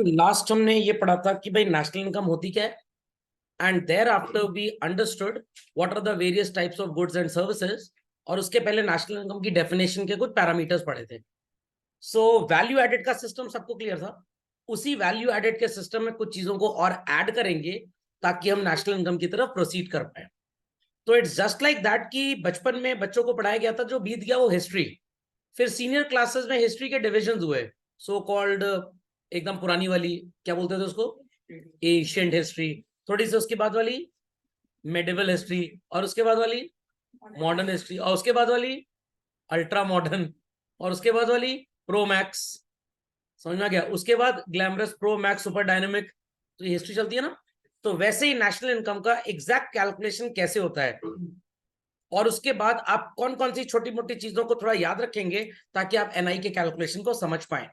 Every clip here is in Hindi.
लास्ट हमने ये पढ़ा था कि भाई नेशनल इनकम होती क्या है, and thereafter we understood what are the various types of goods and services. और उसके पहले नेशनल इनकम की डेफिनेशन के कुछ पैरामीटर्स पढ़े थे। सो वैल्यू एडेड का सिस्टम सबको क्लियर था। उसी वैल्यू एडेड के सिस्टम में कुछ चीजों को और ऐड करेंगे ताकि हम नेशनल इनकम की तरफ प्रोसीड कर पाए। तो इट्स जस्ट लाइक दैट कि बचपन में बच्चों को पढ़ाया गया था, जो बीत गया वो हिस्ट्री। फिर सीनियर क्लासेस में हिस्ट्री के डिविजन हुए, सो कॉल्ड एकदम पुरानी वाली, क्या बोलते थे उसको, एशियंट हिस्ट्री। थोड़ी सी उसके बाद वाली मेडिवल हिस्ट्री, और उसके बाद वाली मॉडर्न हिस्ट्री, और उसके बाद वाली अल्ट्रा मॉडर्न, और उसके बाद वाली प्रो मैक्स। समझ में आ गया? उसके बाद glamorous, pro max, super dynamic. तो ये हिस्ट्री चलती है ना। तो वैसे ही नेशनल इनकम का एग्जैक्ट कैलकुलेशन कैसे होता है, और उसके बाद आप कौन कौन सी छोटी मोटी चीजों को थोड़ा याद रखेंगे ताकि आप एनआई के कैलकुलेशन को समझ पाए।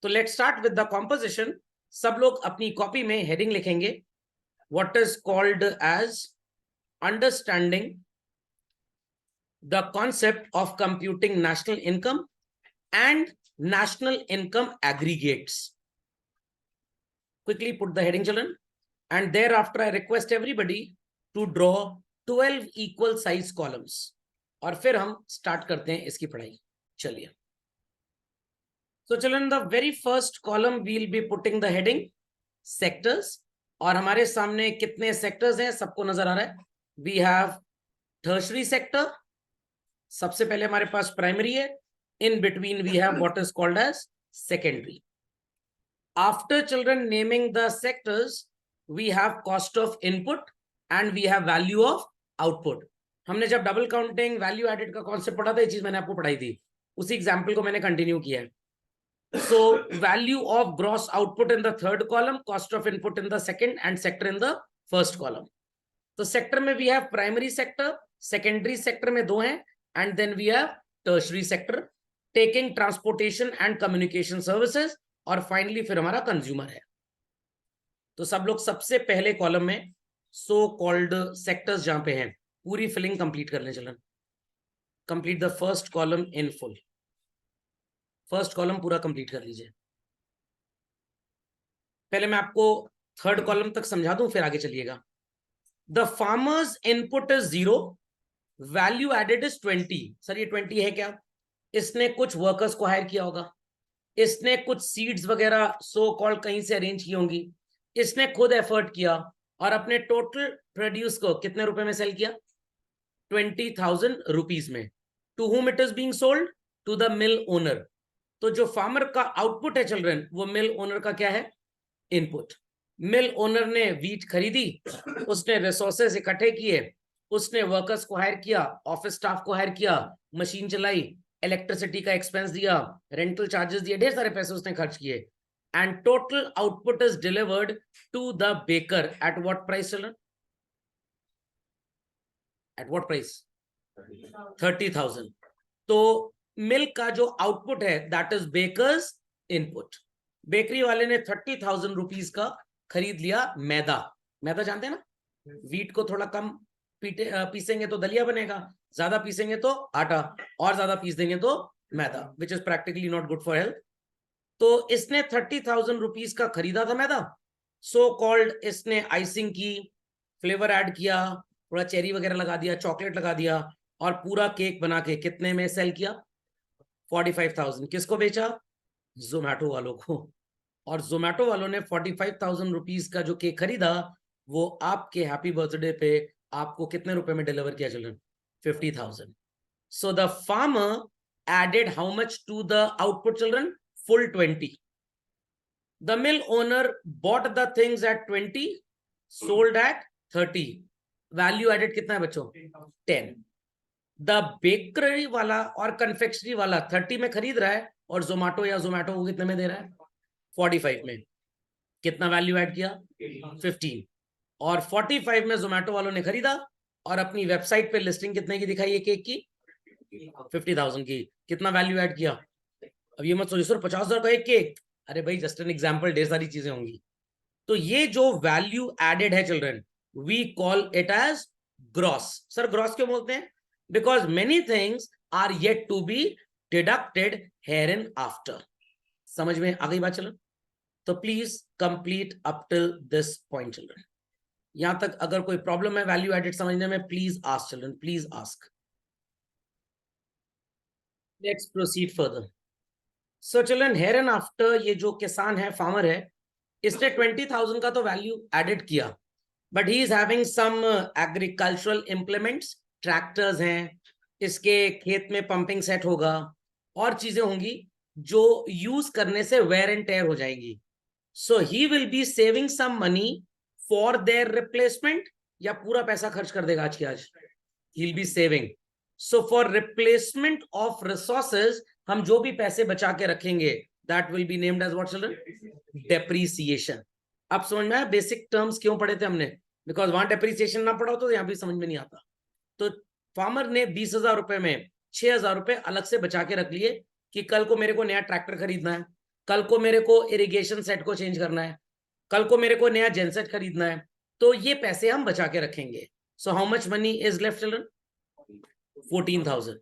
तो let start with the composition. सब लोग अपनी कॉपी में हेडिंग लिखेंगे, what is called as understanding the concept of computing national income and national income aggregates. Quickly put the heading, children, and thereafter I request everybody to draw 12 equal size columns, और फिर हम स्टार्ट करते हैं इसकी पढ़ाई। चलिए। So children, the very first column we'll be putting the heading sectors, और हमारे सामने कितने सेक्टर्स हैं सबको नजर आ रहा है। We have tertiary sector, सबसे पहले हमारे पास प्राइमरी है। In between we have what is called as secondary. After children naming the sectors, we have cost of input and we have value of output. हमने जब डबल काउंटिंग वैल्यू एडेड का कॉन्सेप्ट पढ़ा था, ये चीज मैंने आपको पढ़ाई थी, उसी एग्जांपल को मैंने कंटिन्यू किया है। So value of gross output in the third column, cost of input in the second, and sector in the first column. तो सेक्टर में we have primary sector, secondary sector में दो हैं, and then we have tertiary sector taking transportation and communication services, और फाइनली फिर हमारा कंज्यूमर है। तो सब लोग सबसे पहले कॉलम में सो कॉल्ड सेक्टर्स जहां पे हैं पूरी फिलिंग कंप्लीट करने चलन। Complete the first column in full. First column पूरा कंप्लीट कर लीजिए। पहले मैं आपको थर्ड कॉलम तक समझा दूं, फिर आगे चलिएगा। The farmers input is 0, value added is 20। Sir ये 20 है क्या? इसने कुछ वर्कर्स को हायर किया होगा, इसने कुछ सीड्स वगैरह सो कॉल्ड कहीं से अरेंज की होंगी, इसने खुद एफर्ट किया और अपने टोटल प्रोड्यूस को कितने रुपए में सेल किया? 20,000 रुपीज में। To whom it is being sold? To the mill owner. तो जो फार्मर का आउटपुट है चिल्ड्रन, वो मिल ओनर का क्या है? इनपुट। मिल ओनर ने वीट खरीदी, उसने रिसोर्सेस इकट्ठे किए, उसने वर्कर्स को हायर किया, ऑफिस स्टाफ को हायर किया, मशीन चलाई, इलेक्ट्रिसिटी का एक्सपेंस दिया, रेंटल चार्जेस दिए, ढेर सारे पैसे उसने खर्च किए, and total output is delivered to the baker at what price children? At what price? 30,000। तो मिल्क का जो आउटपुट है that is baker's input. Bakery वाले ने 30,000 रुपीज का खरीद लिया मैदा। मैदा जानते हैं ना, वीट को थोड़ा कम पीसेंगे तो दलिया बनेगा, ज्यादा पीसेंगे तो आटा, और ज्यादा पीस देंगे तो मैदा, which is practically not good for health. तो इसने 30,000 रुपीज का खरीदा था मैदा। सो कॉल्ड इसने आइसिंग की, फ्लेवर ऐड किया, थोड़ा चेरी वगैरह लगा दिया, चॉकलेट लगा दिया, और पूरा केक बना के कितने में सेल किया? 45,000। किसको बेचा? जोमैटो वालों को। और जोमैटो वालों ने 45,000 रुपीज का जो केक खरीदा, वो आपके हैप्पी बर्थडे पे आपको कितने रुपए में डिलीवर किया children? 50,000। So the farmer added how much to the output children? Full 20। The mill owner bought the things at 20, sold at 30। Value added कितना है बच्चों? 10। द बेकरी वाला और कन्फेक्शनरी वाला 30 में खरीद रहा है, और जोमेटो या जोमेटो को कितने में दे रहा है? 45 में। कितना वैल्यू ऐड किया? 15। और 45 में जोमेटो वालों ने खरीदा और अपनी वेबसाइट पे लिस्टिंग कितने की दिखाई है केक की? 50,000 की। कितना वैल्यू ऐड किया? अब ये मत सोचिए सर 50,000 का एक केक। अरे भाई जस्ट एन एग्जांपल, ढेर सारी चीजें होंगी। तो ये जो वैल्यू एडेड है children, we call it as gross. Sir gross क्यों बोलते हैं? Because many things are yet to be deducted hereinafter. समझ में आ गई बात? चलो तो please complete up till this point children. यहां तक अगर कोई प्रॉब्लम है वैल्यू एडेड समझने में, please ask children, please ask. Let's proceed further. So children, here and after ये जो किसान है, फार्मर है, इसने 20,000 का तो वैल्यू एडेड किया, but he is having some agricultural implements, tractors हैं, इसके खेत में पंपिंग सेट होगा और चीजें होंगी जो यूज करने से वेयर एंड टेयर हो जाएंगी। So he will be saving some money for their replacement, या पूरा पैसा खर्च कर देगा आज के आज? He will be saving. So for replacement of resources हम जो भी पैसे बचा के रखेंगे that will be named as what children? Depreciation. अब समझ में आया बेसिक टर्म्स क्यों पढ़े थे हमने? बिकॉज वहां डेप्रीसिएशन ना पढ़ा हो तो यहाँ भी समझ में नहीं आता। तो फार्मर ने 20,000 रुपए में 6,000 रुपए अलग से बचा के रख लिए कि कल को मेरे को नया ट्रैक्टर खरीदना है, कल को मेरे को इरिगेशन सेट को चेंज करना है, कल को मेरे को नया जेनसेट खरीदना है, तो ये पैसे हम बचा के रखेंगे। So how much money is left children? 14,000।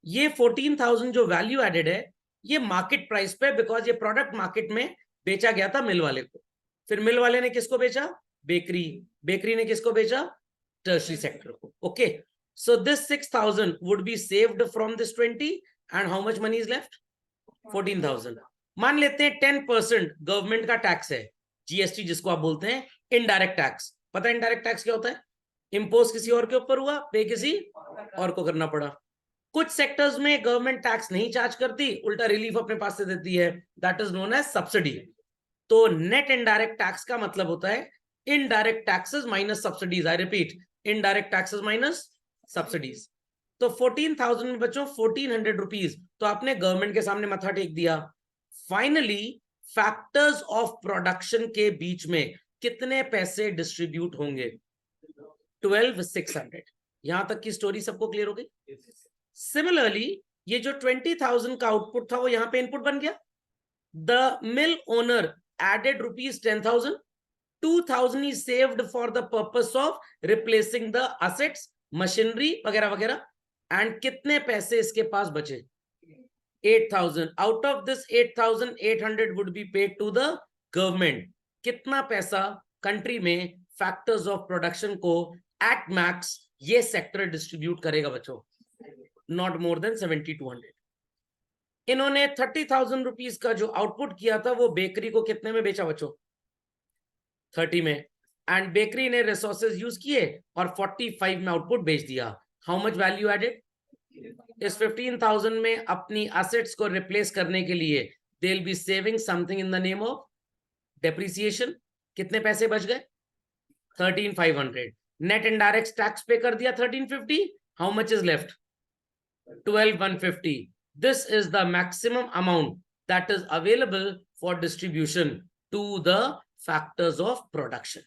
ये 14,000 जो वैल्यू एडेड है ये मार्केट प्राइस पे, बिकॉज ये प्रोडक्ट मार्केट में बेचा गया था मिल वाले को। फिर मिल वाले ने किसको बेचा? बेकरी। बेकरी ने किसको बेचा? टर्शरी सेक्टर को। Okay, so this 6,000 would be saved from this 20 and how much money is left? 14,000। मान लेते हैं 10% गवर्नमेंट का टैक्स है, जीएसटी जिसको आप बोलते हैं, इनडायरेक्ट टैक्स। पता है इनडायरेक्ट टैक्स क्या होता है? इंपोज किसी और के ऊपर हुआ, पे किसी और को करना पड़ा। कुछ सेक्टर्स में गवर्नमेंट टैक्स नहीं चार्ज करती, उल्टा रिलीफ अपने पास से देती है, that is known as subsidy. तो नेट इनडायरेक्ट टैक्स का मतलब होता है indirect taxes minus subsidies. I repeat, indirect taxes minus subsidies. तो 14,000 में बच्चों 1,400 रुपीज तो आपने गवर्नमेंट के सामने मथा टेक दिया। फाइनली फैक्टर्स ऑफ प्रोडक्शन के बीच में कितने पैसे डिस्ट्रीब्यूट होंगे? 12,600। यहां तक की स्टोरी सबको क्लियर हो गई? सिमिलरली ये जो 20,000 का आउटपुट था वो यहां पे इनपुट बन गया। The mill owner added rupees 10,000, 2,000 is saved for the purpose of replacing the assets, machinery वगैरह वगैरह, एंड कितने पैसे इसके पास बचे? 8,000। Out of this 8,800 would be paid to the government। कितना पैसा कंट्री में फैक्टर्स ऑफ प्रोडक्शन को एट मैक्स ये सेक्टर डिस्ट्रीब्यूट करेगा बच्चों? Not more than 7,200। इन्होंने 30,000 रुपीज का जो आउटपुट किया था वो बेकरी को कितने में बेचा बच्चों? 30 में। एंड बेकरी ने रिसोर्सेज यूज किए और 45 में आउटपुट बेच दिया। How much value added? इस 15,000 में अपनी एसेट्स को रिप्लेस करने के लिए they will be saving something in the name of depreciation. कितने पैसे बच गए? 13,500। नेट इनडायरेक्ट टैक्स पे कर दिया 1350। How much is left? 12,150। This is the maximum amount that is available for distribution to the factors of production.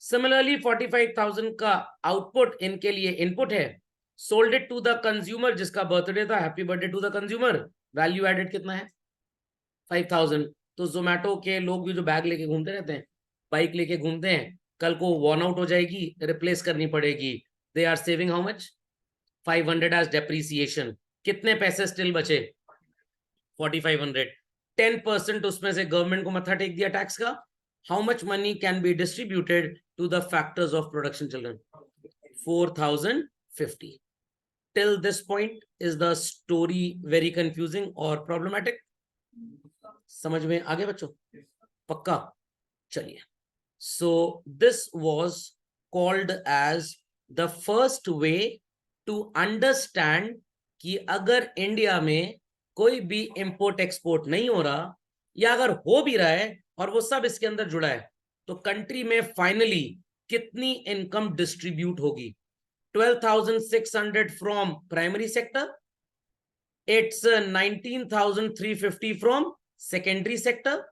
Similarly 45,000 का आउटपुट इनके लिए इनपुट है, sold it to the consumer जिसका बर्थडे था, happy birthday to the consumer. Value added कितना है? 5,000। तो जोमेटो के लोग भी जो बैग लेके घूमते रहते हैं, बाइक लेके घूमते हैं, कल को वॉर्न आउट हो जाएगी, रिप्लेस करनी पड़ेगी, they are saving how much? 500 as depreciation. कितने पैसे स्टिल बचे? 4,500। 10% उसमें से गवर्नमेंट को मत्था टेक दिया टैक्स का। How much money can be distributed to the factors of production children? 4,050। Till this point is the story very confusing और प्रॉब्लमैटिक? समझ में आगे बच्चों? पक्का? चलिए, so this was called as the first way to understand कि अगर इंडिया में कोई भी इंपोर्ट एक्सपोर्ट नहीं हो रहा, या अगर हो भी रहा है और वो सब इसके अंदर जुड़ा है, तो कंट्री में फाइनली कितनी इनकम डिस्ट्रीब्यूट होगी? 12,600 from primary sector, it's 19,350 from secondary sector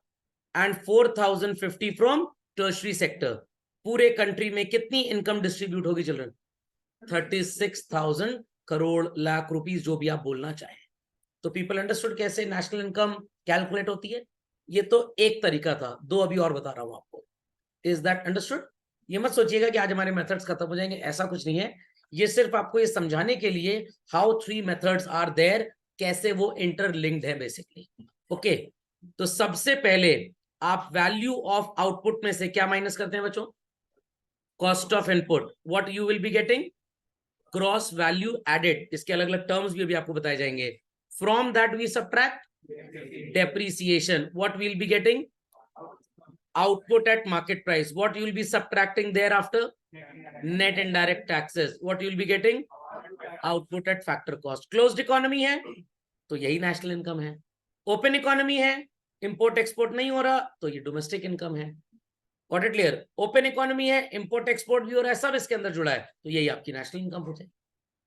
and 4,050 from tertiary sector. पूरे कंट्री में कितनी इनकम डिस्ट्रीब्यूट होगी चिल्ड्रन? 36,000 करोड़ लाख रुपीस, जो भी आप बोलना चाहें। तो पीपल अंडरस्टूड कैसे नेशनल इनकम कैलकुलेट होती है? ये तो एक तरीका था, दो अभी और बता रहा हूं आपको। Is that understood? ये मत सोचिएगा कि आज हमारे मेथड्स खत्म हो जाएंगे, ऐसा कुछ नहीं है। ये सिर्फ आपको ये समझाने के लिए हाउ 3 मेथड्स आर देयर, कैसे वो इंटरलिंक्ड है बेसिकली। ओके, तो सबसे पहले आप वैल्यू ऑफ आउटपुट में से क्या माइनस करते हैं बच्चों? Cost of input. What you will be getting? Gross value added. इसके अलग अलग टर्म्स भी अभी आपको बताए जाएंगे. From that we subtract depreciation. What we'll be getting? Output at market price. What you will be subtracting thereafter? Net indirect taxes. What you will be getting? Output at factor cost. Closed economy है तो यही नेशनल इनकम है. ओपन इकोनॉमी है, इंपोर्ट एक्सपोर्ट नहीं हो रहा, तो ये डोमेस्टिक इनकम है. Got it clear? Open economy है, इंपोर्ट एक्सपोर्ट भी हो रहा है, सब इसके अंदर जुड़ा है, तो यही आपकी नेशनल इनकम हो जाए.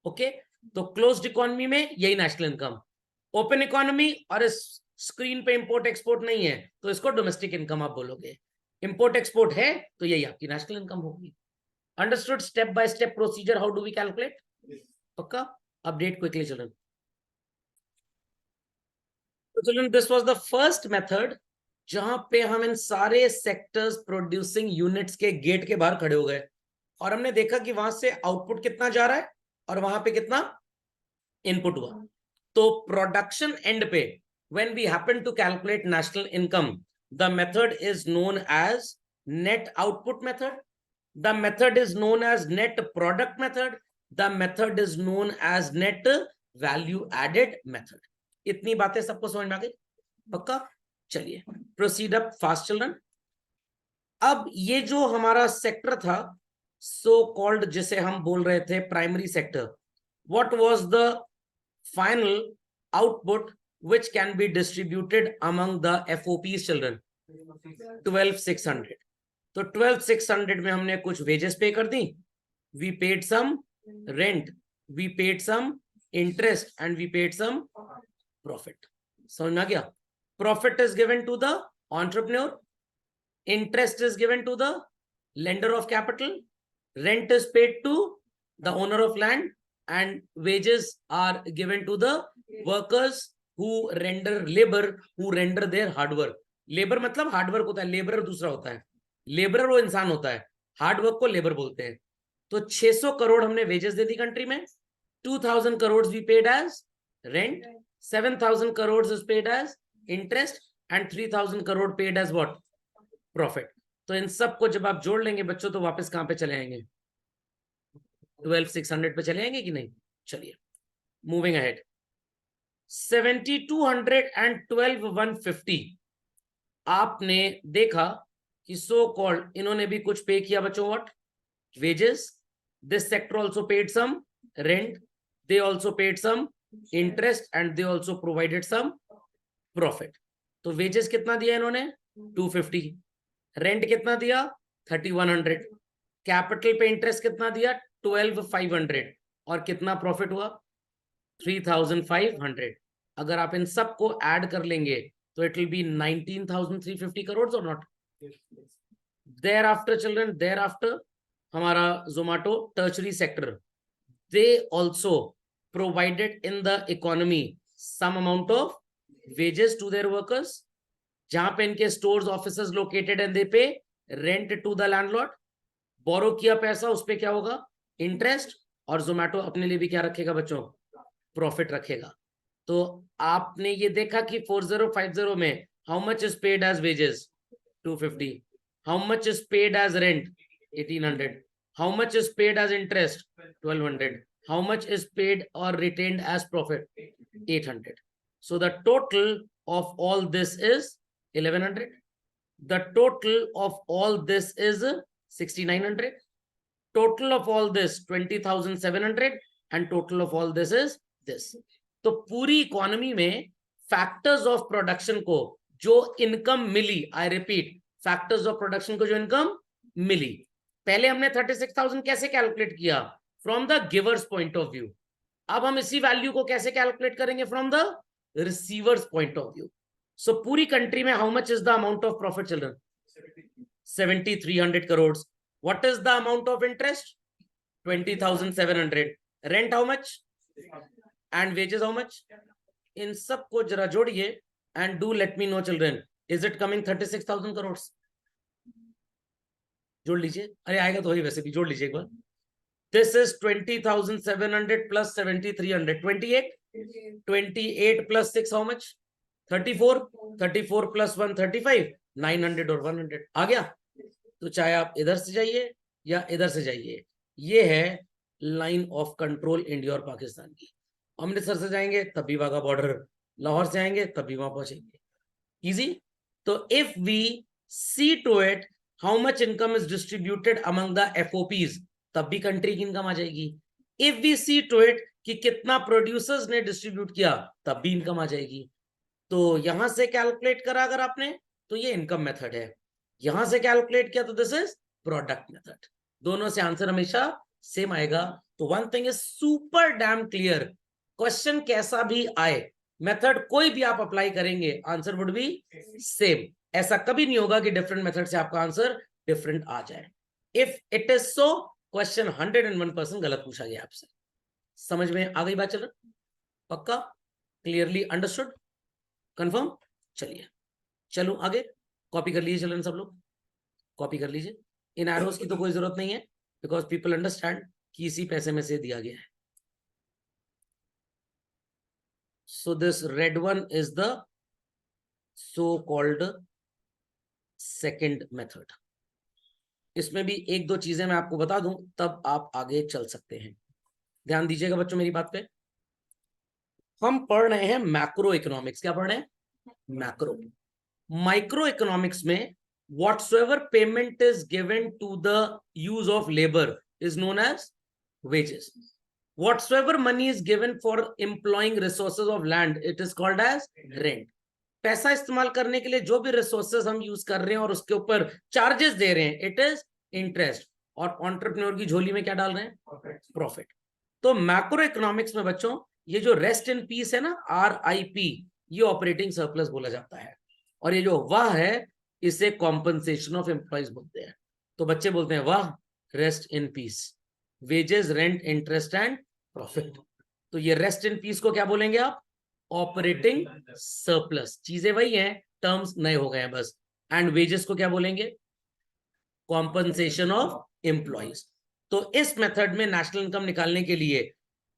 ओके, तो क्लोज्ड इकोनॉमी में यही नेशनल इनकम. ओपन इकोनॉमी और इस स्क्रीन पे इंपोर्ट एक्सपोर्ट नहीं है तो इसको डोमेस्टिक इनकम आप बोलोगे. इंपोर्ट एक्सपोर्ट है तो यही आपकी नेशनल इनकम होगी. Understood? Step by step procedure, how do we calculate? पक्का? Update quickly children. तो children, this was the first method जहां पे हम इन सारे सेक्टर्स प्रोड्यूसिंग यूनिट्स के गेट के बाहर खड़े हो गए और हमने देखा कि वहां से आउटपुट कितना जा रहा है और वहां पे कितना इनपुट हुआ. तो प्रोडक्शन एंड पे when we happen to calculate national income, the method is known as net output method, the method is known as net product method, the method is known as net value added method. इतनी बातें सबको समझ में आ गई? पक्का? चलिए प्रोसीड अप फास्ट चिल्ड्रन. अब ये जो हमारा सेक्टर था सो कॉल्ड, जिसे हम बोल रहे थे primary sector, what was the final output which can be distributed among the FOPs children? 12,600. तो 12,600 में हमने कुछ wages पे कर दी, we paid some rent, we paid some interest and we paid some profit. समझ में आ गया? Profit is given to the entrepreneur, interest is given to the lender of capital, rent is paid to the owner of land and wages are given to the workers who render labor, who render their hard work. Labour मतलब हार्ड वर्क होता है, लेबरर दूसरा होता है. लेबरर वो इंसान होता है, हार्ड वर्क को लेबर बोलते हैं. तो 600 करोड़ हमने वेजेस दे दी कंट्री में, 2000 crore we paid as rent, 7000 crore is paid as interest and 3000 crore paid as what? Profit. तो इन सबको जब आप जोड़ लेंगे बच्चों तो वापस कहां पे चले आएंगे? 12,600 पे चले आएंगे कि नहीं? चलिए मूविंग अहेड. 7,200 and 12,150 आपने देखा कि सो कॉल्ड इन्होंने भी कुछ पे किया बच्चों. What? Wages. This sector also paid some rent, they also paid some interest and they also provided some profit. तो वेजेस कितना दिया इन्होंने? 250. रेंट कितना दिया? 3,100. कैपिटल पे इंटरेस्ट कितना दिया? 12,500. और कितना प्रॉफिट हुआ? 3,500. अगर आप इन सबको ऐड कर लेंगे तो इट विल बी 19,350 करोड़ और not? Thereafter children, thereafter हमारा Zomato tertiary sector, they also provided in the economy some amount of wages to their workers, जहां पे इनके stores offices located and they pay rent to the landlord. Borrow किया पैसा, उस पे क्या होगा? इंटरेस्ट. और जोमेटो अपने लिए भी क्या रखेगा बच्चों? प्रॉफिट रखेगा. तो आपने ये देखा कि 4050 में how much is paid as wages? 250. How much is paid as rent? 1,800. How much is paid as interest? 1,200. How much is paid और retained as profit? 800. So the total of all this is 1,100. The total of all this is 6,900. total of all this 20,700 and total of all this is this. तो पूरी इकोनॉमी में फैक्टर्स ऑफ प्रोडक्शन को जो इनकम मिली, I repeat, factors of production को जो इनकम मिली, पहले हमने 36,000 कैसे कैलकुलेट किया? From the givers point of view. अब हम इसी वैल्यू को कैसे कैलकुलेट करेंगे? From the receivers point of view. So पूरी कंट्री में how much is the amount of profit children? 7,300 crore. What is the amount of interest? 20,700. Rent how much? And wages how much? इन सब को जरा जोड़िए and do let me know children. Is it coming 36,000 crores? जोड़ लीजिए. अरे आएगा तो वही, वैसे भी जोड़ लीजिए एक बार. This is 20,700 plus 7,300. 28. 28 plus 6 how much? 34. 34 plus 1 35. 900 और 100 आ गया। तो चाहे आप इधर से जाइए या इधर से जाइए, ये है लाइन ऑफ कंट्रोल इंडिया और पाकिस्तान की। अमृतसर से जाएंगे तब भी वाघा बॉर्डर, लाहौर से आएंगे तब भी वहां पहुंचेंगे, इजी। तो if we see to it how much income is distributed among the FOPs, तब भी कंट्री की इनकम आ जाएगी। If we see to it कि कितना प्रोड्यूसर्स ने डिस्ट्रीब्यूट किया, तब भी इनकम आ जाएगी। तो यहां से कैलकुलेट करा अगर आपने, तो ये इनकम मेथड है। यहां से कैलकुलेट किया तो दिस इज प्रोडक्ट मेथड। दोनों से आंसर हमेशा सेम आएगा। तो one thing is super dam clear, question कैसा भी आए, मेथड कोई भी आप अप्लाई करेंगे, आंसर वुड बी सेम। ऐसा कभी नहीं होगा कि डिफरेंट मेथड से आपका आंसर डिफरेंट आ जाए। If it is so, question 101% गलत पूछा गया आपसे। समझ में आ गई बात? चलो पक्का, क्लियरली अंडरस्टूड, कंफर्म? चलिए चलो आगे, कॉपी कर लीजिए चिल्ड्रन, सब लोग कॉपी कर लीजिए। इन एरोस की तो कोई जरूरत नहीं है, बिकॉज पीपल अंडरस्टैंड कि इसी पैसे में से दिया गया है। So this red one is the so called second method. इसमें भी एक दो चीजें मैं आपको बता दूं, तब आप आगे चल सकते हैं। ध्यान दीजिएगा बच्चों मेरी बात पे। हम पढ़ रहे हैं मैक्रो इकोनॉमिक्स। क्या पढ़ रहे हैं? मैक्रो। माइक्रो इकोनॉमिक्स में whatsoever payment is given to the use of labor is known as wages. Whatsoever money is given for employing resources of land, it is called as rent. पैसा इस्तेमाल करने के लिए जो भी रिसोर्सेज हम यूज कर रहे हैं और उसके ऊपर चार्जेस दे रहे हैं, इट इज इंटरेस्ट। और एंटरप्रेन्योर की झोली में क्या डाल रहे हैं? प्रॉफिट। तो मैक्रो इकोनॉमिक्स में बच्चों ये जो रेस्ट इन पीस है ना, RIP, ये ऑपरेटिंग सरप्लस बोला जाता है। और ये जो वाह है, इसे कॉम्पनसेशन ऑफ एम्प्लॉइज बोलते हैं। तो बच्चे बोलते हैं वाह, rest in peace, wages, rent, interest and profit. तो ये रेस्ट इन पीस को क्या बोलेंगे आप? Operating surplus. चीजें वही हैं, टर्म्स नए हो गए हैं बस। एंड वेजेस को क्या बोलेंगे? Compensation of employees. तो इस मेथड में नेशनल इनकम निकालने के लिए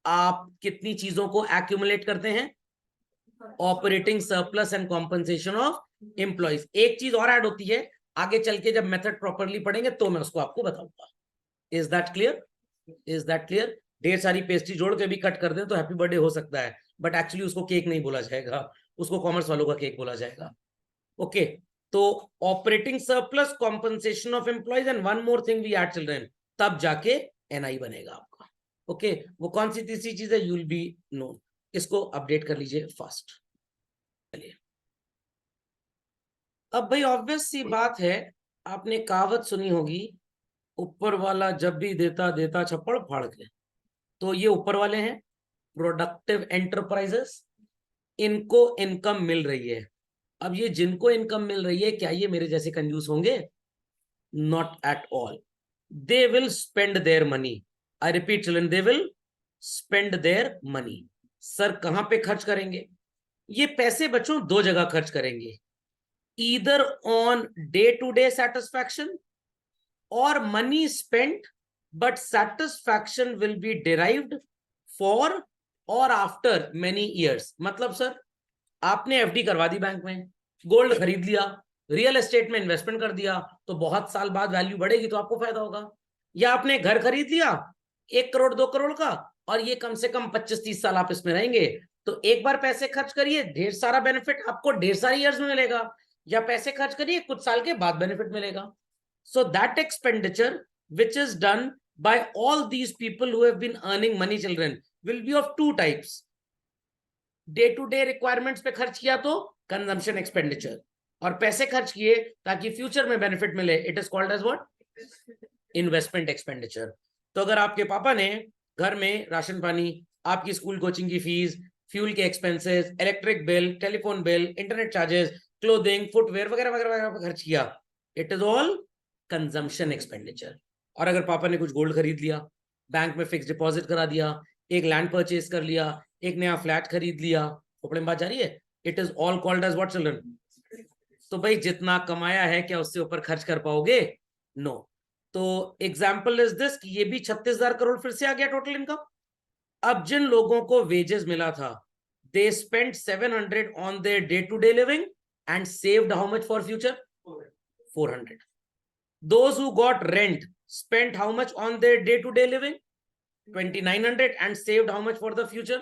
आप कितनी चीजों को एक्यूमुलेट करते हैं? Operating surplus and compensation of employees. एक चीज और ऐड होती है, आगे चल के जब मेथड प्रॉपरली पढ़ेंगे तो मैं उसको आपको बताऊंगा। Is that clear? Is that clear? ढेर सारी पेस्ट्री जोड़ के भी कट कर दें तो हैप्पी बर्थडे हो सकता है, बट एक्चुअली उसको केक नहीं बोला जाएगा, उसको कॉमर्स वालों का केक बोला जाएगा। ओके, तो operating surplus, compensation of employees and one more thing we add children, तब जाके NI बनेगा आपका। ओके, वो कौन सी तीसरी चीज है? You will be know. इसको अपडेट कर लीजिए फास्ट। चलिए, अब भाई ऑब्वियस सी बात है, आपने कहावत सुनी होगी, ऊपर वाला जब भी देता देता छप्पड़ फाड़ के। तो ये ऊपर वाले हैं प्रोडक्टिव एंटरप्राइजेस, इनको इनकम मिल रही है। अब ये जिनको इनकम मिल रही है, क्या ये मेरे जैसे कंजूस होंगे? Not at all. They will spend their money. I repeat children, they will spend their money. Sir कहां पे खर्च करेंगे? ये पैसे बच्चों दो जगह खर्च करेंगे, either on day-to-day satisfaction or money spent but satisfaction will be derived for or after many years। मतलब सर आपने FD करवा दी बैंक में, गोल्ड खरीद लिया, रियल एस्टेट में इन्वेस्टमेंट कर दिया, तो बहुत साल बाद वैल्यू बढ़ेगी तो आपको फायदा होगा। या आपने घर खरीद लिया 1 करोड़ 2 करोड़ का, और ये कम से कम 25-30 साल आप इसमें रहेंगे, तो एक बार पैसे खर्च करिए, ढेर सारा बेनिफिट आपको ढेर सारी ईयर्स में मिलेगा। या पैसे खर्च करिए, कुछ साल के बाद बेनिफिट मिलेगा। So that expenditure which is done by all these people who have been earning money children will be of two types। Day to day requirements पे खर्च किया तो कंजम्पशन एक्सपेंडिचर, और पैसे खर्च किए ताकि फ्यूचर में बेनिफिट मिले, it is called as what? Investment expenditure. तो अगर आपके पापा ने घर में राशन पानी, आपकी स्कूल कोचिंग की फीस, फ्यूल के expenses, electric bill, telephone bill, internet charges, clothing, footwear वगैरह वगैरह वगैरह खर्च किया, it is all consumption expenditure. और अगर पापा ने कुछ गोल्ड खरीद लिया, बैंक में फिक्स डिपॉजिट करा दिया, एक लैंड परचेज कर लिया, एक नया फ्लैट खरीद लिया, खोपड़े में बात जा रही है, it is all called as what children? तो भाई जितना कमाया है क्या उससे ऊपर खर्च कर पाओगे? नो। तो एग्जाम्पल इज दिस कि ये भी 36,000 करोड़ फिर से आ गया टोटल इनकम। अब जिन लोगों को वेजेस मिला था, they spend 700 on their day to day living and saved how much for future? 400. Those who got rent spent how much on their day-to-day living? 2900 and saved how much for the future?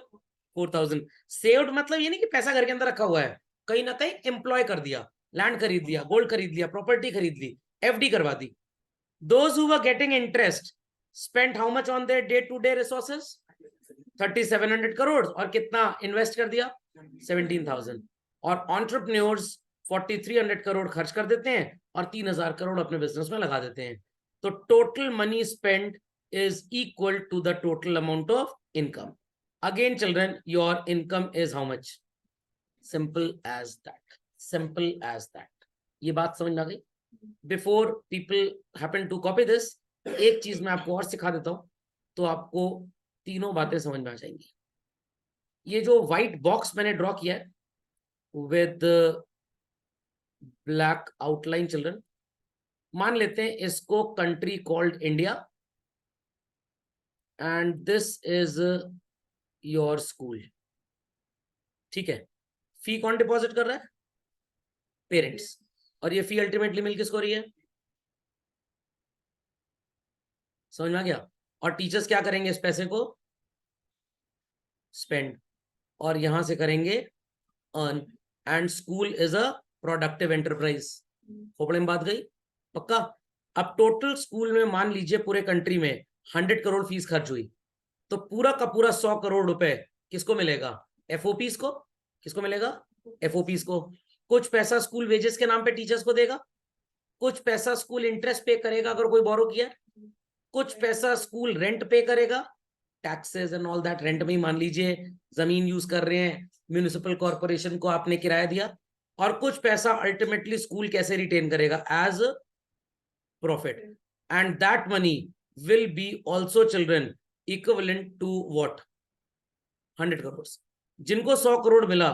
4000. Saved मतलब ये नहीं कि पैसा घर के अंदर रखा हुआ है, कहीं ना कहीं एम्प्लॉय कर दिया, लैंड खरीद लिया, गोल्ड खरीद लिया, प्रॉपर्टी खरीद ली, एफडी करवा दी. Those who were getting interest spent how much on their day-to-day resources? 3700 crores. और कितना इन्वेस्ट कर दिया? 17,000. और entrepreneurs 4300 करोड़ खर्च कर देते हैं और 3000 करोड़ अपने बिजनेस में लगा देते हैं. तो total money spent is equal to the total amount of income. Again, children, your income is how much? Simple as that. Simple as that. ये बात समझ में आ गई? Before people happen to copy this, एक चीज मैं आपको और सिखा देता हूं तो आपको तीनों बातें समझ में आ जाएंगी. ये जो व्हाइट बॉक्स मैंने ड्रॉ किया है विद ब्लैक आउटलाइन, चिल्ड्रन, मान लेते हैं इसको country called India and this is your school. ठीक है, फी कौन डिपॉजिट कर रहा है? पेरेंट्स. और ये फी अल्टीमेटली मिल किसको रही है? समझ में आ गया? और टीचर्स क्या करेंगे इस पैसे को? स्पेंड. और यहां से करेंगे earn. And school is a productive enterprise. खोपड़े में बात गई? पक्का? अब टोटल स्कूल में मान लीजिए पूरे कंट्री में 100 करोड़ फीस खर्च हुई, तो पूरा का पूरा 100 करोड़ रुपए किसको मिलेगा? एफओपीस को. किसको मिलेगा? एफओपीस को. कुछ पैसा स्कूल वेजेस के नाम पे टीचर्स को देगा, कुछ पैसा स्कूल इंटरेस्ट पे करेगा अगर कोई बोरो किया, कुछ पैसा स्कूल रेंट पे करेगा, taxes and all that. Rent में ही मान लीजिए जमीन यूज कर रहे हैं, म्यूनिसिपल कॉर्पोरेशन को आपने किराया दिया, और कुछ पैसा अल्टीमेटली स्कूल कैसे रिटेन करेगा? As profit. And that money will be also, children, equivalent to what? 100 crore. जिनको 100 करोड़ मिला,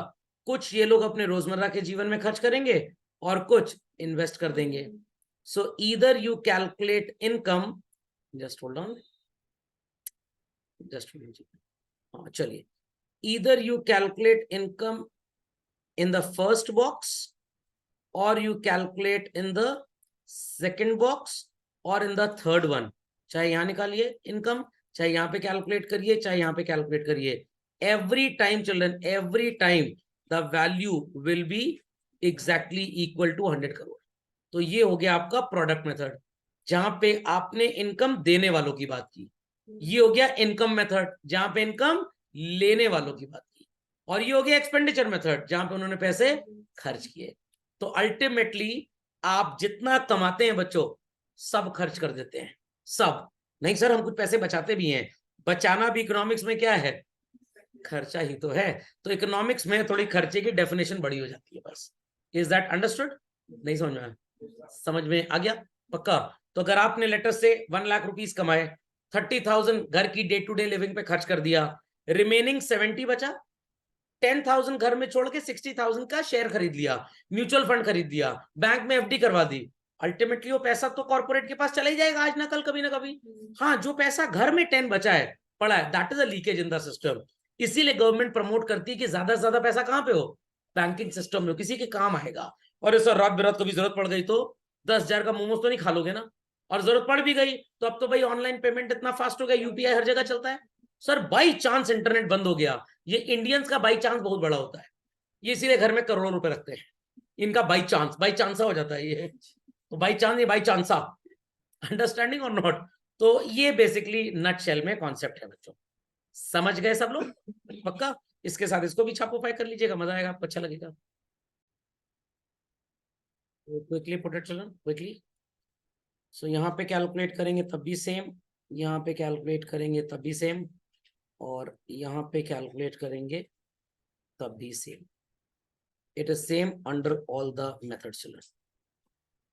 कुछ ये लोग अपने रोजमर्रा के जीवन में खर्च करेंगे और कुछ इन्वेस्ट कर देंगे. So either you calculate income, just hold on, just हाँ चलिए, either you calculate income in the first box और you calculate in the second box और इन द थर्ड वन. चाहे यहां निकालिए इनकम, चाहे यहां पे कैलकुलेट करिए, चाहे यहां पे कैलकुलेट करिए. Every time children, every time the value will be exactly equal to 100 crore. तो ये हो गया आपका प्रोडक्ट मेथड, जहां पे आपने इनकम देने वालों की बात की. ये हो गया इनकम मेथड, जहां पे इनकम लेने वालों की बात की. और ये हो गया एक्सपेंडिचर मेथड, जहां पे उन्होंने पैसे खर्च किए. तो अल्टीमेटली आप जितना कमाते हैं बच्चों, सब खर्च कर देते हैं. सब नहीं सर, हम कुछ पैसे बचाते भी हैं. बचाना भी इकोनॉमिक्स में क्या है? खर्चा ही तो है. तो इकोनॉमिक्स में थोड़ी खर्चे की डेफिनेशन बड़ी हो जाती है बस. Is that understood? नहीं समझ में? समझ में आ गया? पक्का? तो अगर आपने लेटर से 1 लाख रुपीस कमाए, 30,000 घर की डे टू डे लिविंग पे खर्च कर दिया, रिमेनिंग 70 बचा, 10,000 घर में छोड़ के 60,000 का शेयर खरीद लिया, म्यूचुअल फंड खरीद दिया, बैंक में एफडी करवा दी. अल्टीमेटली वो पैसा तो कॉर्पोरेट के पास चला ही जाएगा आज ना कल, कभी ना कभी. हाँ, जो पैसा घर में 10 बचा है, पड़ा है, that is a leakage in the system. इसीलिए गवर्नमेंट प्रमोट करती है कि ज्यादा से ज्यादा पैसा कहां पे हो? बैंकिंग सिस्टम में, किसी के काम आएगा. और सर रात बिरात कभी जरूरत पड़ गई तो 10,000 का मोमोज तो नहीं खा लोगे ना. और जरूरत पड़ भी गई तो अब तो भाई ऑनलाइन पेमेंट इतना फास्ट हो गया, यूपीआई हर जगह चलता है. सर बाई चांस इंटरनेट बंद हो गया. ये इंडियंस का बाई चांस बहुत बड़ा होता है. ये इसीलिए घर में करोड़ों रुपए रखते हैं. इनका बाई चांस हो जाता है ये. तो बाई चांस, ये बाई चांसा. अंडरस्टैंडिंग और नॉट? तो ये बेसिकली नटशेल में कॉन्सेप्ट है बच्चों. समझ गए सब लोग? पक्का? इसके साथ इसको भी छापोफाई कर लीजिएगा, मजा आएगा, आपको अच्छा लगेगा. Quickly put it children, quickly. So यहाँ पे कैलकुलेट करेंगे तब भी सेम, यहाँ पे कैलकुलेट करेंगे तब भी सेम, और यहाँ पे कैलकुलेट करेंगे तब भी same. It is same under all the methods children.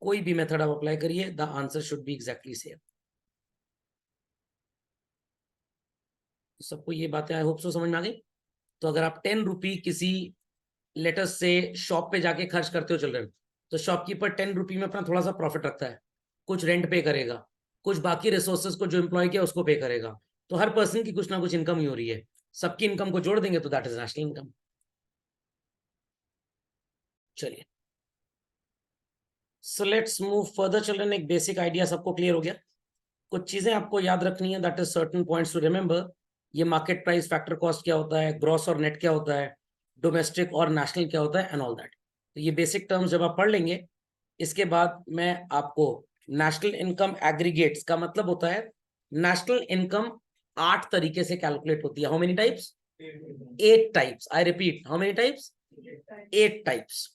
कोई भी मेथड आप अप्लाई करिए, the answer should be exactly same. सबको ये बातें आई होप सो समझ में आ गई. तो अगर आप 10 रुपी किसी लेटर्स से शॉप पे जाके खर्च करते हो चिल्ड्रन, तो शॉपकीपर 10 रुपी में अपना थोड़ा सा प्रॉफिट रखता है. कुछ रेंट पे करेगा, कुछ बाकी रिसोर्सेज को जो एम्प्लॉय किया उसको पे करेगा. तो हर पर्सन की कुछ ना कुछ इनकम ही हो रही है. सबकी इनकम को जोड़ देंगे तो दैट इज नेशनल इनकम. चलिए so let's move further children. एक बेसिक आइडिया सबको क्लियर हो गया। कुछ चीजें आपको याद रखनी है, that is certain points to remember. ये मार्केट प्राइस, फैक्टर कॉस्ट क्या होता है, ग्रॉस और नेट क्या होता है, डोमेस्टिक और नेशनल क्या होता है, एंड ऑल दैट। तो ये बेसिक टर्म्स जब आप पढ़ लेंगे, इसके बाद मैं आपको नेशनल इनकम एग्रीगेट्स का मतलब होता है, नेशनल इनकम 8 तरीके से कैलकुलेट होती है। How many types? 8 types. I repeat, how many types? 8 types.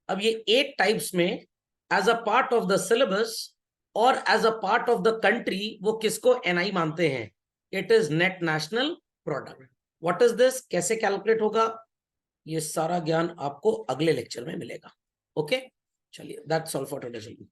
अब ये 8 टाइप्स में as a part of the syllabus और as a part of the country वो किसको एनआई मानते हैं? It is net national product. What is this? कैसे कैलकुलेट होगा? ये सारा ज्ञान आपको अगले लेक्चर में मिलेगा। ओके, चलिए, दैट्स ऑल फॉर टुडे।